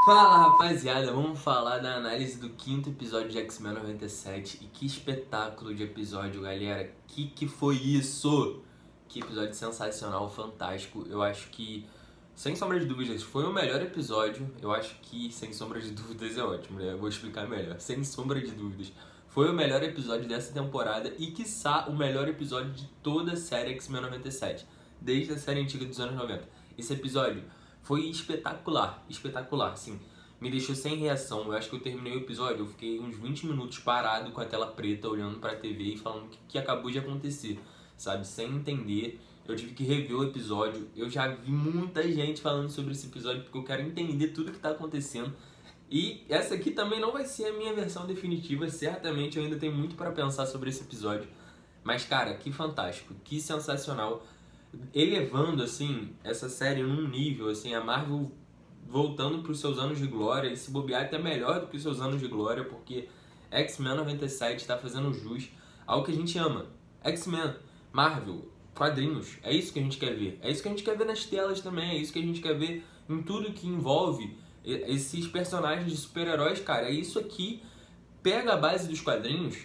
Fala rapaziada, vamos falar da análise do quinto episódio de X-Men 97. E que espetáculo de episódio, galera. Que foi isso? Que episódio sensacional, fantástico. Eu acho que, sem sombra de dúvidas, foi o melhor episódio. Eu acho que, sem sombra de dúvidas, é ótimo, né? Eu vou explicar melhor. Sem sombra de dúvidas, foi o melhor episódio dessa temporada e, quiçá, o melhor episódio de toda a série X-Men 97. Desde a série antiga dos anos 90. Esse episódio foi espetacular, espetacular, sim. Me deixou sem reação. Eu acho que eu terminei o episódio, eu fiquei uns 20 minutos parado com a tela preta, olhando pra TV e falando o que acabou de acontecer, sabe? Sem entender. Eu tive que rever o episódio. Eu já vi muita gente falando sobre esse episódio porque eu quero entender tudo que tá acontecendo. E essa aqui também não vai ser a minha versão definitiva. Certamente eu ainda tenho muito pra pensar sobre esse episódio. Mas, cara, que fantástico, que sensacional. Elevando, assim, essa série num nível, assim, a Marvel voltando para os seus anos de glória e se bobear até melhor do que os seus anos de glória, porque X-Men 97 está fazendo jus ao que a gente ama. X-Men, Marvel, quadrinhos, é isso que a gente quer ver. É isso que a gente quer ver nas telas também, é isso que a gente quer ver em tudo que envolve esses personagens de super-heróis, cara. É isso aqui, pega a base dos quadrinhos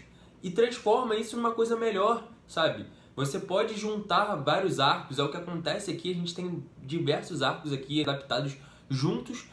e transforma isso numa coisa melhor, sabe? Você pode juntar vários arcos, é o que acontece aqui, a gente tem diversos arcos aqui adaptados juntos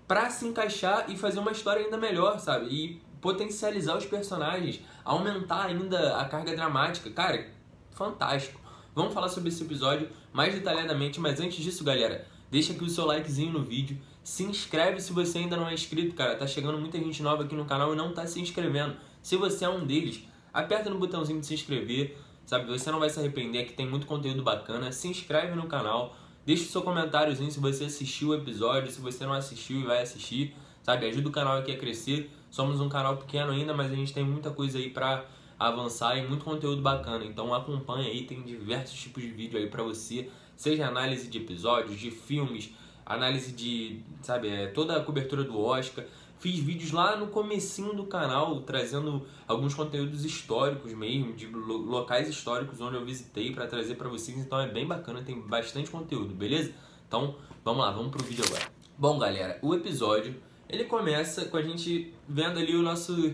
pra se encaixar e fazer uma história ainda melhor, sabe? E potencializar os personagens, aumentar ainda a carga dramática. Cara, fantástico. Vamos falar sobre esse episódio mais detalhadamente, mas antes disso, galera, deixa aqui o seu likezinho no vídeo, se inscreve se você ainda não é inscrito, cara. Tá chegando muita gente nova aqui no canal e não tá se inscrevendo. Se você é um deles, aperta no botãozinho de se inscrever, sabe? Você não vai se arrepender, que tem muito conteúdo bacana. Se inscreve no canal, deixa o seu comentáriozinho se você assistiu o episódio, se você não assistiu e vai assistir, sabe? Ajuda o canal aqui a crescer. Somos um canal pequeno ainda, mas a gente tem muita coisa aí pra avançar e muito conteúdo bacana. Então acompanha aí, tem diversos tipos de vídeo aí pra você. Seja análise de episódios, de filmes, análise de, sabe, toda a cobertura do Oscar. Fiz vídeos lá no comecinho do canal, trazendo alguns conteúdos históricos mesmo, de locais históricos onde eu visitei para trazer para vocês. Então é bem bacana, tem bastante conteúdo, beleza? Então vamos lá, vamos pro vídeo agora. Bom, galera, o episódio, ele começa com a gente vendo ali o nosso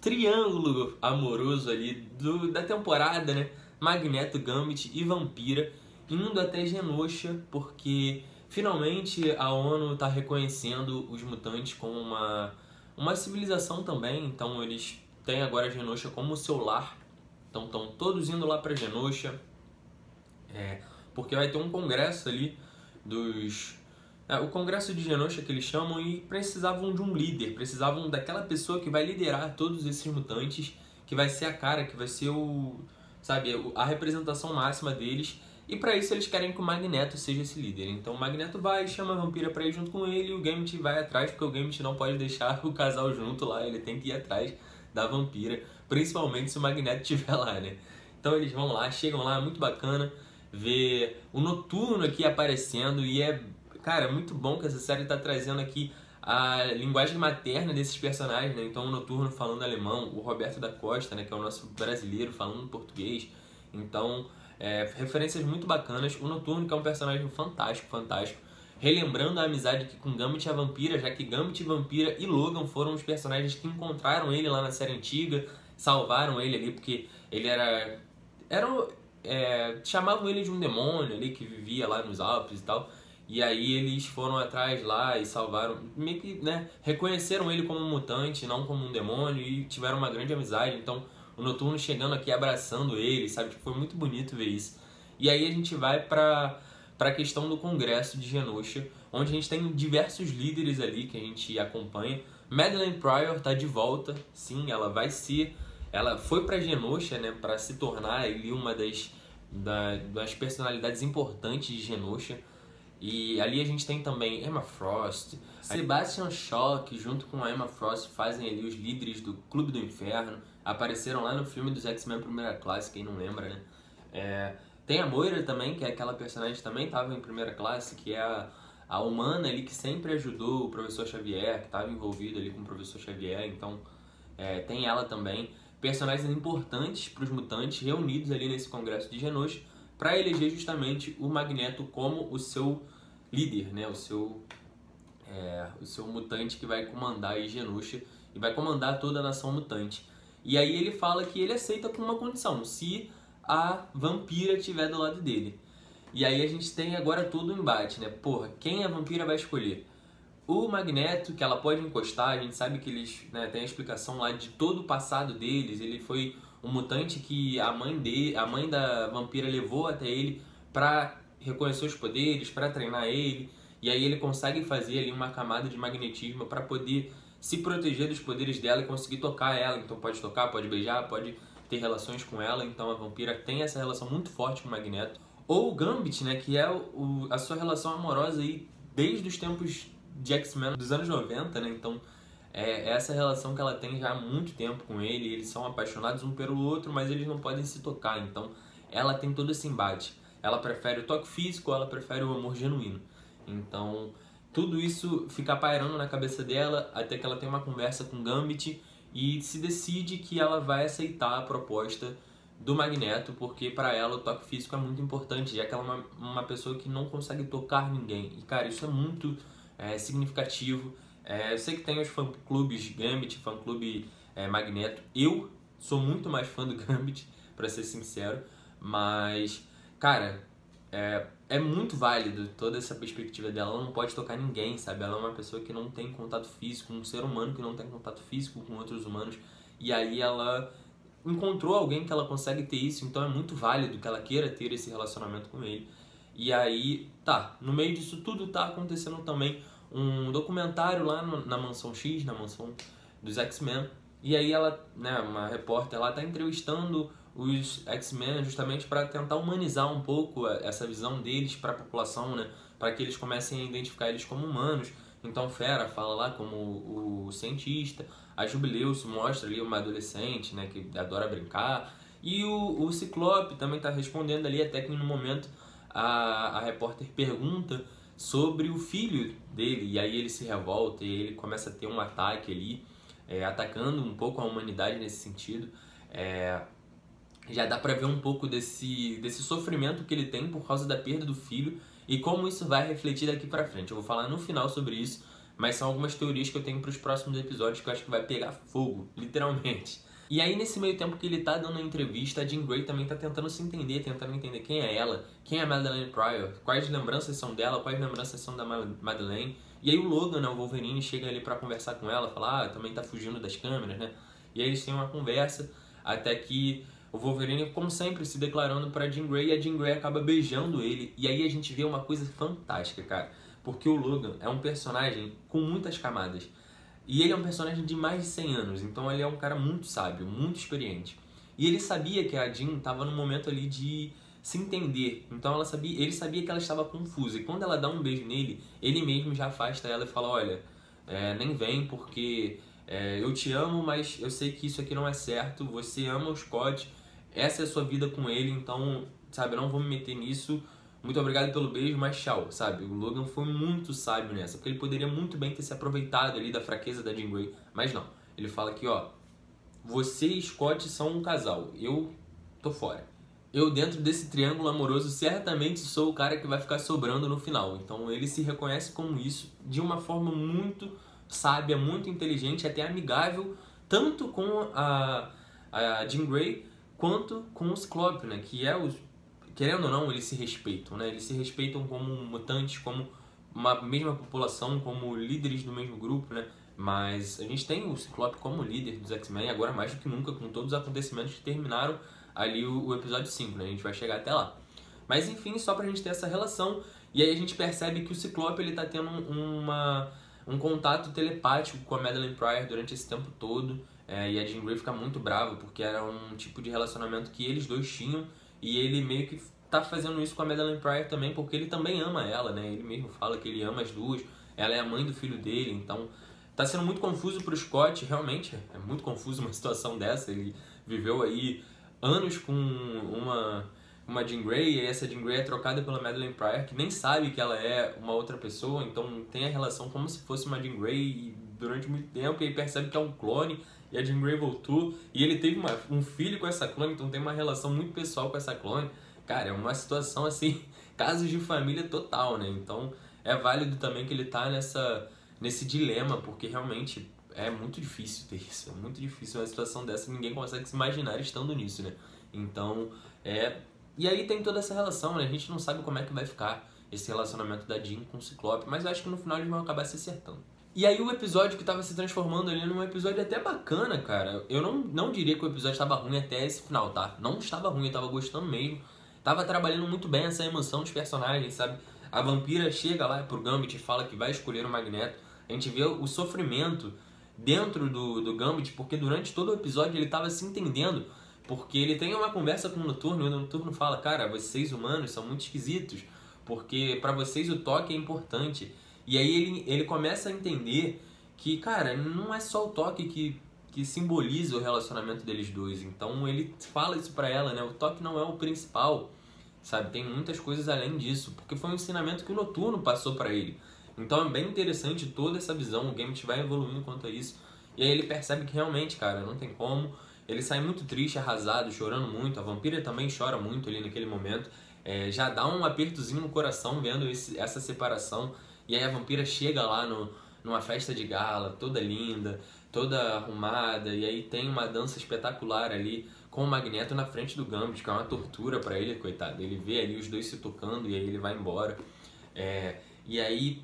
triângulo amoroso ali da temporada, né? Magneto, Gambit e Vampira indo até Genosha, porque finalmente a ONU está reconhecendo os mutantes como uma civilização também. Então eles têm agora Genosha como seu lar. Então estão todos indo lá para Genosha, porque vai ter um congresso ali o congresso de Genosha que eles chamam, e precisavam de um líder, precisavam daquela pessoa que vai liderar todos esses mutantes, que vai ser a cara, que vai ser a representação máxima deles. E pra isso eles querem que o Magneto seja esse líder. Então o Magneto vai, chama a Vampira pra ir junto com ele, e o Gambit vai atrás, porque o Gambit não pode deixar o casal junto lá, ele tem que ir atrás da Vampira, principalmente se o Magneto estiver lá, né? Então eles vão lá, chegam lá, muito bacana ver o Noturno aqui aparecendo, e cara, muito bom que essa série tá trazendo aqui a linguagem materna desses personagens, né? Então o Noturno falando alemão, o Roberto da Costa, né, que é o nosso brasileiro, falando português. Então referências muito bacanas. O Noturno, que é um personagem fantástico, fantástico. Relembrando a amizade aqui com Gambit e a Vampira, já que Gambit, Vampira e Logan foram os personagens que encontraram ele lá na série antiga, salvaram ele ali, porque ele chamavam ele de um demônio ali que vivia lá nos Alpes e tal. E aí eles foram atrás lá e salvaram, meio que, né, reconheceram ele como um mutante, não como um demônio, e tiveram uma grande amizade. Então o Noturno chegando aqui, abraçando ele, sabe? Tipo, foi muito bonito ver isso. E aí a gente vai pra questão do Congresso de Genosha, onde a gente tem diversos líderes ali que a gente acompanha. Madelyne Pryor tá de volta, sim, ela foi pra Genosha, né, pra se tornar ali uma das personalidades importantes de Genosha. E ali a gente tem também Emma Frost, Sebastian Shaw, que junto com a Emma Frost fazem ali os líderes do Clube do Inferno. Apareceram lá no filme dos X-Men Primeira Classe, quem não lembra, né? Tem a Moira também, que é aquela personagem que também estava em Primeira Classe, que é a humana ali que sempre ajudou o Professor Xavier, que estava envolvido ali com o Professor Xavier. Então tem ela também. Personagens importantes para os mutantes reunidos ali nesse congresso de Genosha, para eleger justamente o Magneto como o seu líder, né? O seu o seu mutante que vai comandar aí Genosha e vai comandar toda a nação mutante. E aí ele fala que ele aceita com uma condição, se a vampira estiver do lado dele. E aí a gente tem agora todo o embate, né? Porra, quem a vampira vai escolher? O Magneto, que ela pode encostar, a gente sabe que eles, né, tem a explicação lá de todo o passado deles. Ele foi um mutante que a mãe da vampira levou até ele pra reconhecer os poderes, pra treinar ele. E aí ele consegue fazer ali uma camada de magnetismo pra poder se proteger dos poderes dela e conseguir tocar ela. Então pode tocar, pode beijar, pode ter relações com ela. Então a vampira tem essa relação muito forte com o Magneto. Ou o Gambit, né, que é a sua relação amorosa aí desde os tempos de X-Men dos anos 90, né? Então é essa relação que ela tem já há muito tempo com ele. Eles são apaixonados um pelo outro, mas eles não podem se tocar. Então ela tem todo esse embate. Ela prefere o toque físico, ela prefere o amor genuíno. Então tudo isso fica pairando na cabeça dela até que ela tem uma conversa com Gambit e se decide que ela vai aceitar a proposta do Magneto, porque para ela o toque físico é muito importante, já que ela é uma pessoa que não consegue tocar ninguém. E cara, isso é muito significativo. Eu sei que tem os fã-clubes Gambit, fã-clube Magneto. Eu sou muito mais fã do Gambit, pra ser sincero. Mas, cara, é muito válido toda essa perspectiva dela. Ela não pode tocar ninguém, sabe? Ela é uma pessoa que não tem contato físico, um ser humano que não tem contato físico com outros humanos. E aí ela encontrou alguém que ela consegue ter isso, então é muito válido que ela queira ter esse relacionamento com ele. E aí, no meio disso tudo tá acontecendo também um documentário lá na Mansão X, na mansão dos X-Men. E aí ela, né, uma repórter, ela tá entrevistando os X-Men justamente para tentar humanizar um pouco essa visão deles para a população, né, para que eles comecem a identificar eles como humanos. Então Fera fala lá como o cientista, a Jubileu se mostra ali uma adolescente, né, que adora brincar, e o Ciclope também está respondendo ali, até que no momento a repórter pergunta sobre o filho dele, e aí ele se revolta e ele começa a ter um ataque ali, atacando um pouco a humanidade nesse sentido. Já dá pra ver um pouco desse sofrimento que ele tem por causa da perda do filho e como isso vai refletir daqui pra frente. Eu vou falar no final sobre isso, mas são algumas teorias que eu tenho pros próximos episódios que eu acho que vai pegar fogo, literalmente. E aí, nesse meio tempo que ele tá dando a entrevista, a Jean Grey também tá tentando se entender, tentando entender quem é ela, quem é a Madelyne Pryor, quais lembranças são dela, quais lembranças são da Madelyne. E aí o Logan, né, o Wolverine, chega ali pra conversar com ela, falar, também tá fugindo das câmeras, né? E aí eles têm uma conversa, até que o Wolverine, como sempre, se declarando pra Jean Grey, e a Jean Grey acaba beijando ele. E aí a gente vê uma coisa fantástica, cara, porque o Logan é um personagem com muitas camadas. E ele é um personagem de mais de 100 anos, então ele é um cara muito sábio, muito experiente. E ele sabia que a Jean estava num momento ali de se entender, então ele sabia que ela estava confusa. E quando ela dá um beijo nele, ele mesmo já afasta ela e fala, olha, nem vem porque eu te amo, mas eu sei que isso aqui não é certo, você ama o Scott, essa é a sua vida com ele, então, sabe, eu não vou me meter nisso. Muito obrigado pelo beijo, mas tchau, sabe? O Logan foi muito sábio nessa, porque ele poderia muito bem ter se aproveitado ali da fraqueza da Jean Grey, mas não. Ele fala que, ó, você e Scott são um casal, eu tô fora. Eu, dentro desse triângulo amoroso, certamente sou o cara que vai ficar sobrando no final. Então ele se reconhece como isso, de uma forma muito sábia, muito inteligente, até amigável, tanto com a Jean Grey, quanto com o Ciclope, né? Que é os... Querendo ou não, eles se respeitam, né? Eles se respeitam como mutantes, como uma mesma população, como líderes do mesmo grupo, né? Mas a gente tem o Ciclope como líder dos X-Men, agora mais do que nunca, com todos os acontecimentos que terminaram ali o episódio 5, né? A gente vai chegar até lá. Mas enfim, só pra gente ter essa relação, e aí a gente percebe que o Ciclope, ele tá tendo um contato telepático com a Madelyne Pryor durante esse tempo todo, e a Jean Grey fica muito brava, porque era um tipo de relacionamento que eles dois tinham, e ele meio que tá fazendo isso com a Madelyne Pryor também, porque ele também ama ela, né? Ele mesmo fala que ele ama as duas, ela é a mãe do filho dele, então tá sendo muito confuso pro Scott, realmente, é muito confuso uma situação dessa. Ele viveu aí anos com uma Jean Grey, e essa Jean Grey é trocada pela Madelyne Pryor, que nem sabe que ela é uma outra pessoa, então tem a relação como se fosse uma Jean Grey durante muito tempo, e aí percebe que é um clone, e a Jean Grey voltou, e ele teve um filho com essa clone, então tem uma relação muito pessoal com essa clone. Cara, é uma situação assim, casos de família total, né? Então é válido também que ele tá nesse dilema, porque realmente é muito difícil ter isso. É muito difícil uma situação dessa, ninguém consegue se imaginar estando nisso, né? Então, E aí tem toda essa relação, né? A gente não sabe como é que vai ficar esse relacionamento da Jean com o Ciclope, mas eu acho que no final eles vão acabar se acertando. E aí o episódio que tava se transformando ali num episódio até bacana, cara. Eu não diria que o episódio estava ruim até esse final, tá? Não estava ruim, eu tava gostando mesmo. Tava trabalhando muito bem essa emoção dos personagens, sabe? A vampira chega lá pro Gambit e fala que vai escolher o Magneto. A gente vê o sofrimento dentro do Gambit, porque durante todo o episódio ele tava se entendendo. Porque ele tem uma conversa com o Noturno e o Noturno fala: cara, vocês humanos são muito esquisitos, porque pra vocês o toque é importante. E aí ele começa a entender que, cara, não é só o toque que simboliza o relacionamento deles dois. Então ele fala isso pra ela, né? O toque não é o principal, sabe? Tem muitas coisas além disso, porque foi um ensinamento que o Noturno passou pra ele. Então é bem interessante toda essa visão, o Gambit vai evoluindo quanto a isso. E aí ele percebe que realmente, cara, não tem como. Ele sai muito triste, arrasado, chorando muito. A vampira também chora muito ali naquele momento. Já dá um apertozinho no coração vendo essa separação. E aí a vampira chega lá numa festa de gala, toda linda, toda arrumada. E aí tem uma dança espetacular ali com o Magneto na frente do Gambit, que é uma tortura pra ele, coitado. Ele vê ali os dois se tocando e aí ele vai embora. E aí,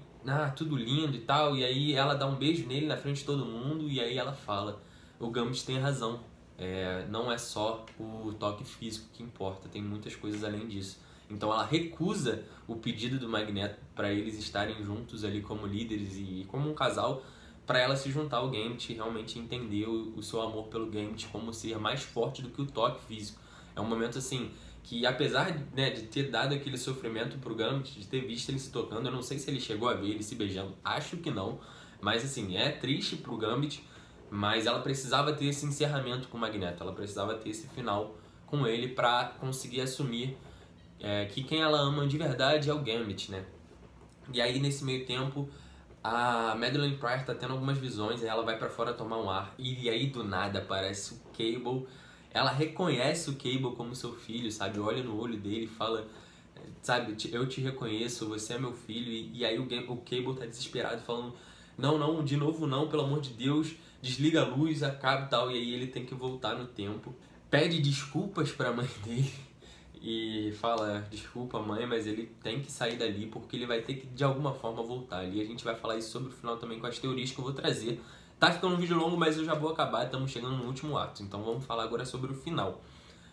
tudo lindo e tal. E aí ela dá um beijo nele na frente de todo mundo. E aí ela fala: o Gambit tem razão. Não é só o toque físico que importa, tem muitas coisas além disso. Então ela recusa o pedido do Magneto para eles estarem juntos ali como líderes e como um casal, para ela se juntar ao Gambit e realmente entender o seu amor pelo Gambit como ser mais forte do que o toque físico. É um momento assim que, apesar de ter dado aquele sofrimento pro Gambit, de ter visto ele se tocando, eu não sei se ele chegou a ver ele se beijando, acho que não, mas assim, é triste pro Gambit. Mas ela precisava ter esse encerramento com o Magneto, ela precisava ter esse final com ele pra conseguir assumir que quem ela ama de verdade é o Gambit, né? E aí nesse meio tempo a Madelyne Pryor tá tendo algumas visões, aí ela vai pra fora tomar um ar e aí do nada aparece o Cable. Ela reconhece o Cable como seu filho, sabe? Olha no olho dele e fala: sabe, eu te reconheço, você é meu filho. E aí o Cable tá desesperado falando: não, de novo não, pelo amor de Deus, desliga a luz, acaba e tal. E aí ele tem que voltar no tempo, pede desculpas pra mãe dele e fala: desculpa mãe, mas ele tem que sair dali porque ele vai ter que de alguma forma voltar ali. A gente vai falar isso sobre o final também com as teorias que eu vou trazer. Tá ficando um vídeo longo, mas eu já vou acabar, estamos chegando no último ato. Então vamos falar agora sobre o final,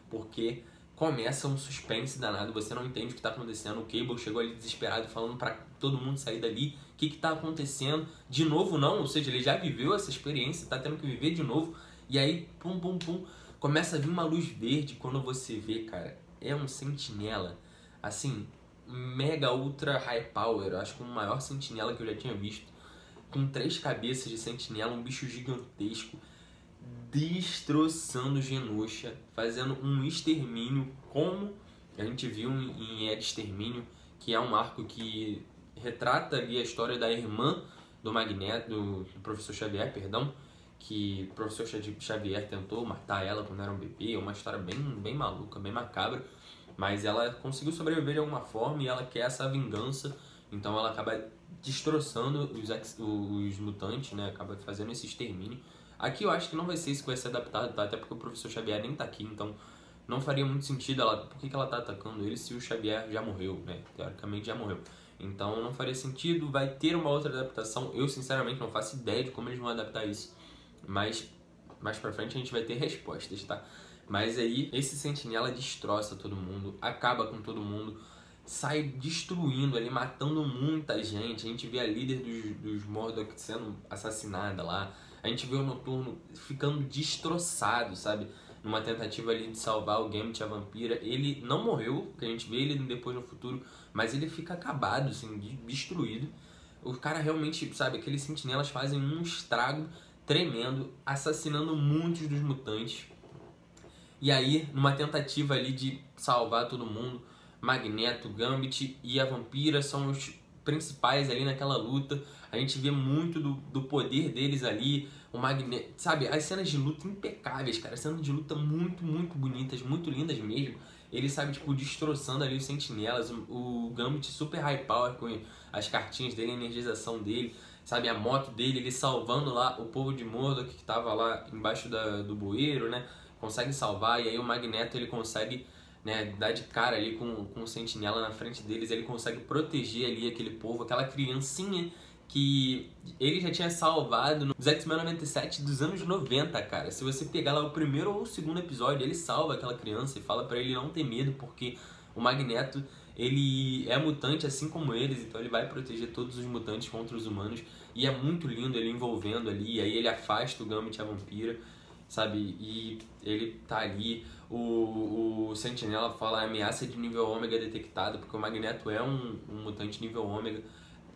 porque começa um suspense danado, você não entende o que tá acontecendo. O Cable chegou ali desesperado falando pra todo mundo sair dali. O que tá acontecendo? De novo não, ou seja, ele já viveu essa experiência, tá tendo que viver de novo. E aí, pum, começa a vir uma luz verde. Quando você vê, cara, é um sentinela, assim, mega ultra high power. Eu acho que o maior sentinela que eu já tinha visto, com 3 cabeças de sentinela, um bicho gigantesco, destroçando Genosha, fazendo um extermínio, como a gente viu em Ed Extermínio, que é um arco que retrata ali a história da irmã do Magneto, do Professor Xavier, perdão, que o Professor Xavier tentou matar ela quando era um bebê. É uma história bem maluca, bem macabra, mas ela conseguiu sobreviver de alguma forma e ela quer essa vingança, então ela acaba destroçando os mutantes, né? Acaba fazendo esse extermínio. Aqui eu acho que não vai ser isso que vai ser adaptado, tá? Até porque o Professor Xavier nem tá aqui, então não faria muito sentido por que ela tá atacando ele se o Xavier já morreu, né? Teoricamente já morreu. Então não faria sentido, vai ter uma outra adaptação. Eu sinceramente não faço ideia de como eles vão adaptar isso, mas mais pra frente a gente vai ter respostas, tá? Mas aí esse sentinela destroça todo mundo, acaba com todo mundo, sai destruindo ali, matando muita gente. A gente vê a líder dos Mordok sendo assassinada lá. A gente vê o Noturno ficando destroçado, sabe? Numa tentativa ali de salvar o Gambit, a vampira. Ele não morreu, que a gente vê ele depois no futuro, mas ele fica acabado, assim, destruído. O cara realmente, sabe, aqueles sentinelas fazem um estrago tremendo, assassinando muitos dos mutantes. E aí, numa tentativa ali de salvar todo mundo, Magneto, Gambit e a vampira são os principais ali naquela luta. A gente vê muito do poder deles ali. O Magneto, sabe, as cenas de luta impecáveis, cara. Cenas de luta muito bonitas, muito lindas mesmo. Ele, sabe, tipo, destroçando ali os sentinelas. O Gambit super high power com as cartinhas dele, a energização dele. sabe, a moto dele, ele salvando lá o povo de Mordor que tava lá embaixo do bueiro, né, consegue salvar, e aí o Magneto ele consegue, né, dar de cara ali com o Sentinela na frente deles, ele consegue proteger ali aquele povo, aquela criancinha que ele já tinha salvado nos X-Men 97 dos anos 90, cara. Se você pegar lá o primeiro ou o segundo episódio, ele salva aquela criança e fala pra ele não ter medo, porque o Magneto, ele é mutante assim como eles, então ele vai proteger todos os mutantes contra os humanos. E é muito lindo ele envolvendo ali, e aí ele afasta o Gambit e a Vampira, sabe? E ele tá ali, o Sentinela fala ameaça de nível ômega detectada, porque o Magneto é um mutante nível ômega.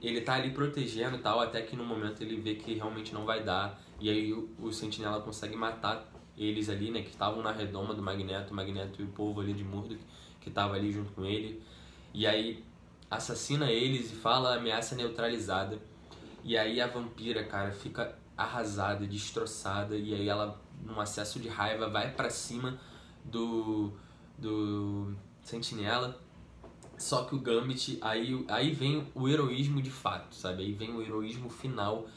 Ele tá ali protegendo e tal, até que no momento ele vê que realmente não vai dar. E aí o Sentinela consegue matar eles ali, né, que estavam na redoma do Magneto, o Magneto e o povo ali de Mordor, que tava ali junto com ele. E aí assassina eles e fala ameaça neutralizada. E aí a Vampira, cara, fica arrasada, destroçada, e aí ela, num acesso de raiva, vai pra cima do Sentinela. Só que o Gambit, aí vem o heroísmo de fato, sabe? Aí vem o heroísmo final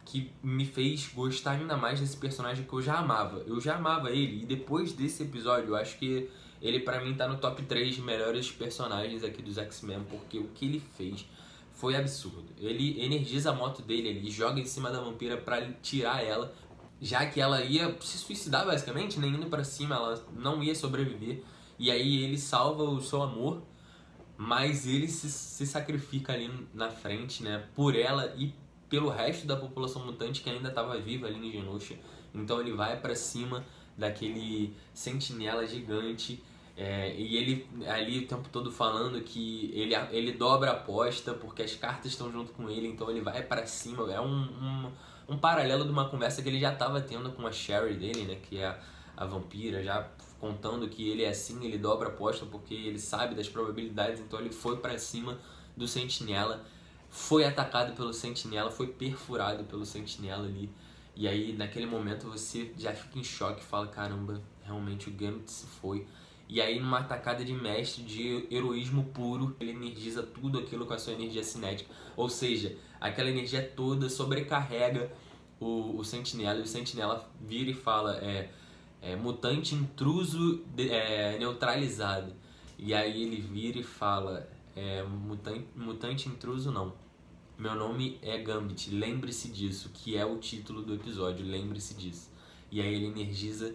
que me fez gostar ainda mais desse personagem que eu já amava. Eu já amava ele, e depois desse episódio, eu acho que ele pra mim tá no top 3 de melhores personagens aqui dos X-Men, porque o que ele fez foi absurdo. Ele energiza a moto dele ali, joga em cima da Vampira pra tirar ela, já que ela ia se suicidar basicamente, nem indo pra cima, ela não ia sobreviver. E aí ele salva o seu amor, mas ele se sacrifica ali na frente, né, por ela e pelo resto da população mutante que ainda estava viva ali em Genosha. Então ele vai pra cima daquele sentinela gigante, e ele ali o tempo todo falando que ele dobra a aposta porque as cartas estão junto com ele, então ele vai pra cima. É um paralelo de uma conversa que ele já estava tendo com a Sherry dele, né, que é a Vampira, já contando que ele é assim, ele dobra a aposta porque ele sabe das probabilidades, então ele foi pra cima do Sentinela, foi atacado pelo Sentinela, foi perfurado pelo Sentinela ali, e aí naquele momento você já fica em choque e fala, caramba, realmente o Gambit se foi. E aí numa atacada de mestre, de heroísmo puro, ele energiza tudo aquilo com a sua energia cinética, ou seja, aquela energia toda sobrecarrega o Sentinela, e o Sentinela vira e fala, mutante intruso neutralizado. E aí ele vira e fala, mutante intruso não, meu nome é Gambit, lembre-se disso, que é o título do episódio, lembre-se disso. E aí ele energiza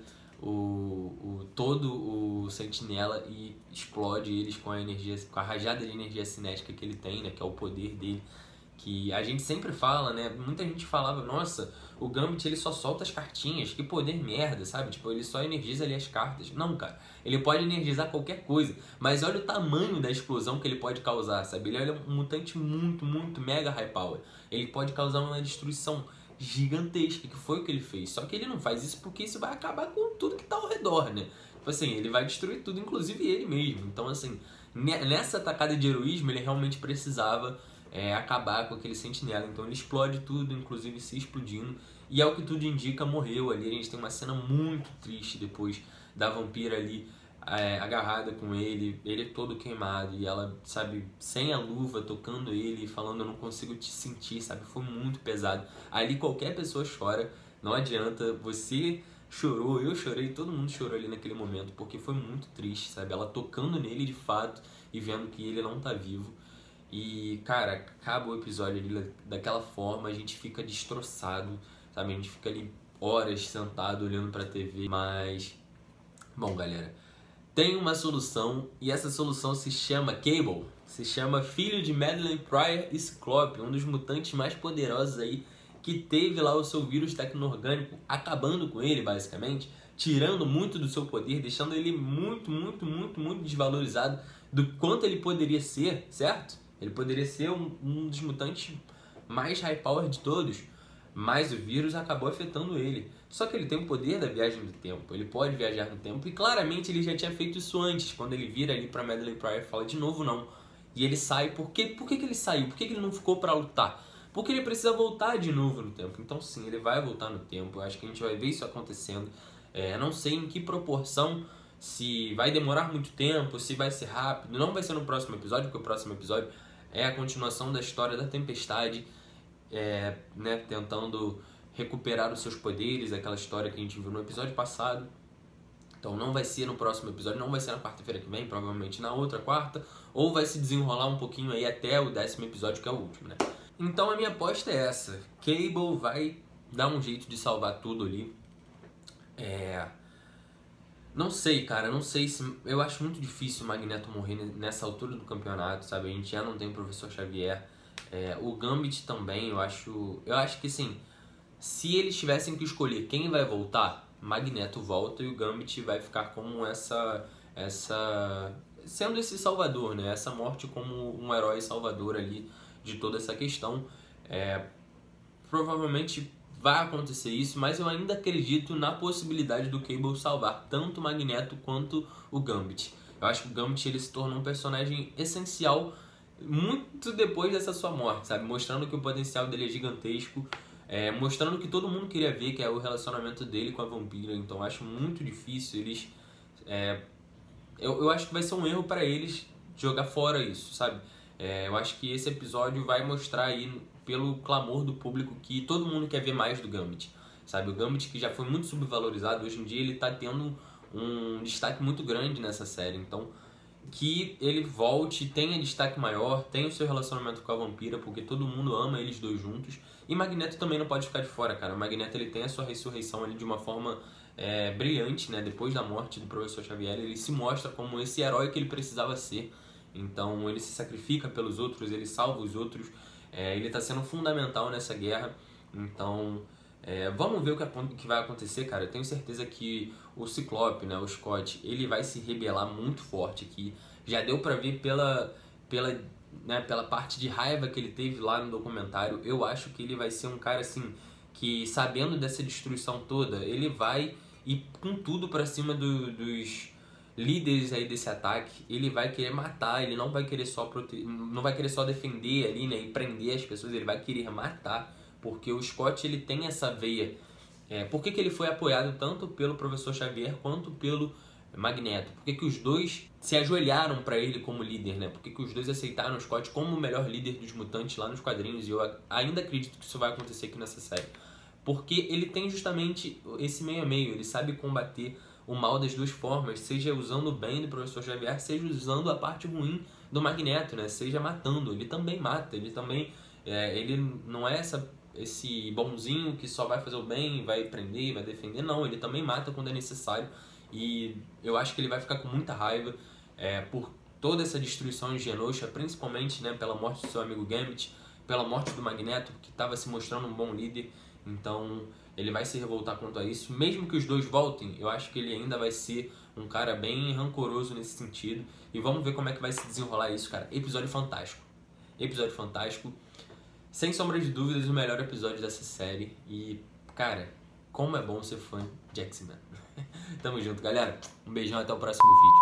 todo o Sentinela e explode eles com a rajada de energia cinética que ele tem, né, que é o poder dele. Que a gente sempre fala, né? Muita gente falava, nossa, o Gambit ele só solta as cartinhas, que poder merda, sabe? Tipo, ele só energiza ali as cartas. Não, cara, ele pode energizar qualquer coisa, mas olha o tamanho da explosão que ele pode causar, sabe? Ele é um mutante muito, muito mega high power. Ele pode causar uma destruição gigantesca, que foi o que ele fez. Só que ele não faz isso porque isso vai acabar com tudo que tá ao redor, né? Tipo assim, ele vai destruir tudo, inclusive ele mesmo. Então, assim, nessa atacada de heroísmo, ele realmente precisava acabar com aquele sentinela. Então ele explode tudo, inclusive se explodindo. E ao que tudo indica, morreu ali. A gente tem uma cena muito triste depois da Vampira ali agarrada com ele todo queimado. E ela, sabe, sem a luva, tocando ele, falando, eu não consigo te sentir, sabe? Foi muito pesado. Ali qualquer pessoa chora, não adianta. Você chorou, eu chorei, todo mundo chorou ali naquele momento, porque foi muito triste, sabe? Ela tocando nele de fato e vendo que ele não tá vivo. E, cara, acaba o episódio ali daquela forma, a gente fica destroçado, sabe? A gente fica ali horas sentado olhando pra TV, mas... Bom, galera, tem uma solução, e essa solução se chama Cable, se chama filho de Madelyne Pryor e Ciclope, um dos mutantes mais poderosos aí, que teve lá o seu vírus tecno-orgânico acabando com ele, basicamente, tirando muito do seu poder, deixando ele muito, muito, muito, muito desvalorizado do quanto ele poderia ser, certo? Ele poderia ser um dos mutantes mais high power de todos, mas o vírus acabou afetando ele. Só que ele tem o poder da viagem do tempo, ele pode viajar no tempo, e claramente ele já tinha feito isso antes, quando ele vira ali pra Madelyne Pryor e fala, de novo não. E ele sai, por que que ele saiu? Por que ele não ficou pra lutar? Porque ele precisa voltar de novo no tempo. Então sim, ele vai voltar no tempo, eu acho que a gente vai ver isso acontecendo. Não sei em que proporção, se vai demorar muito tempo, se vai ser rápido, não vai ser no próximo episódio, porque o próximo episódio é a continuação da história da Tempestade. né, tentando recuperar os seus poderes, aquela história que a gente viu no episódio passado. Então não vai ser no próximo episódio, não vai ser na quarta-feira que vem, provavelmente na outra quarta, ou vai se desenrolar um pouquinho aí até o 10º episódio, que é o último, né? Então a minha aposta é essa: Cable vai dar um jeito de salvar tudo ali. Não sei, cara, não sei se... Eu acho muito difícil o Magneto morrer nessa altura do campeonato, sabe? A gente já não tem o Professor Xavier. O Gambit também, eu acho que, assim, se eles tivessem que escolher quem vai voltar, Magneto volta e o Gambit vai ficar como sendo esse salvador, né? Essa morte como um herói salvador ali de toda essa questão. Provavelmente vai acontecer isso, mas eu ainda acredito na possibilidade do Cable salvar tanto o Magneto quanto o Gambit. Eu acho que o Gambit ele se tornou um personagem essencial muito depois dessa sua morte, sabe? Mostrando que o potencial dele é gigantesco, mostrando que todo mundo queria ver, que é o relacionamento dele com a vampira. Então eu acho muito difícil eles... eu acho que vai ser um erro para eles jogar fora isso, sabe? Eu acho que esse episódio vai mostrar aí, pelo clamor do público, que todo mundo quer ver mais do Gambit, sabe? O Gambit, que já foi muito subvalorizado, hoje em dia ele tá tendo um destaque muito grande nessa série. Então, que ele volte, tenha destaque maior, tenha o seu relacionamento com a vampira, porque todo mundo ama eles dois juntos. E Magneto também não pode ficar de fora, cara. O Magneto ele tem a sua ressurreição ali de uma forma brilhante, né? Depois da morte do Professor Xavier, ele se mostra como esse herói que ele precisava ser. Então ele se sacrifica pelos outros, ele salva os outros. Ele está sendo fundamental nessa guerra. Então vamos ver o que vai acontecer, cara. Eu tenho certeza que o Ciclope, né, o Scott, ele vai se rebelar muito forte aqui. Já deu pra ver pela parte de raiva que ele teve lá no documentário. Eu acho que ele vai ser um cara assim, que sabendo dessa destruição toda, ele vai ir com tudo pra cima dos líderes aí desse ataque. Ele vai querer matar, ele não vai querer só defender ali, né, e prender as pessoas, ele vai querer matar, porque o Scott ele tem essa veia. Por que ele foi apoiado tanto pelo Professor Xavier quanto pelo Magneto? Por que os dois se ajoelharam para ele como líder, né? Por que os dois aceitaram o Scott como o melhor líder dos mutantes lá nos quadrinhos? E eu ainda acredito que isso vai acontecer aqui nessa série. Porque ele tem justamente esse meio a meio, ele sabe combater o mal das duas formas, seja usando o bem do Professor Xavier, seja usando a parte ruim do Magneto, né? Seja matando. Ele também mata, ele também... ele não é esse bonzinho que só vai fazer o bem, vai prender, vai defender. Não, ele também mata quando é necessário. E eu acho que ele vai ficar com muita raiva por toda essa destruição em Genosha, principalmente, né, pela morte do seu amigo Gambit, pela morte do Magneto, que estava se mostrando um bom líder. Então ele vai se revoltar quanto a isso. Mesmo que os dois voltem, eu acho que ele ainda vai ser um cara bem rancoroso nesse sentido. E vamos ver como é que vai se desenrolar isso, cara. Episódio fantástico. Episódio fantástico. Sem sombra de dúvidas, o melhor episódio dessa série. E, cara, como é bom ser fã de X-Men. Tamo junto, galera. Um beijão, até o próximo vídeo.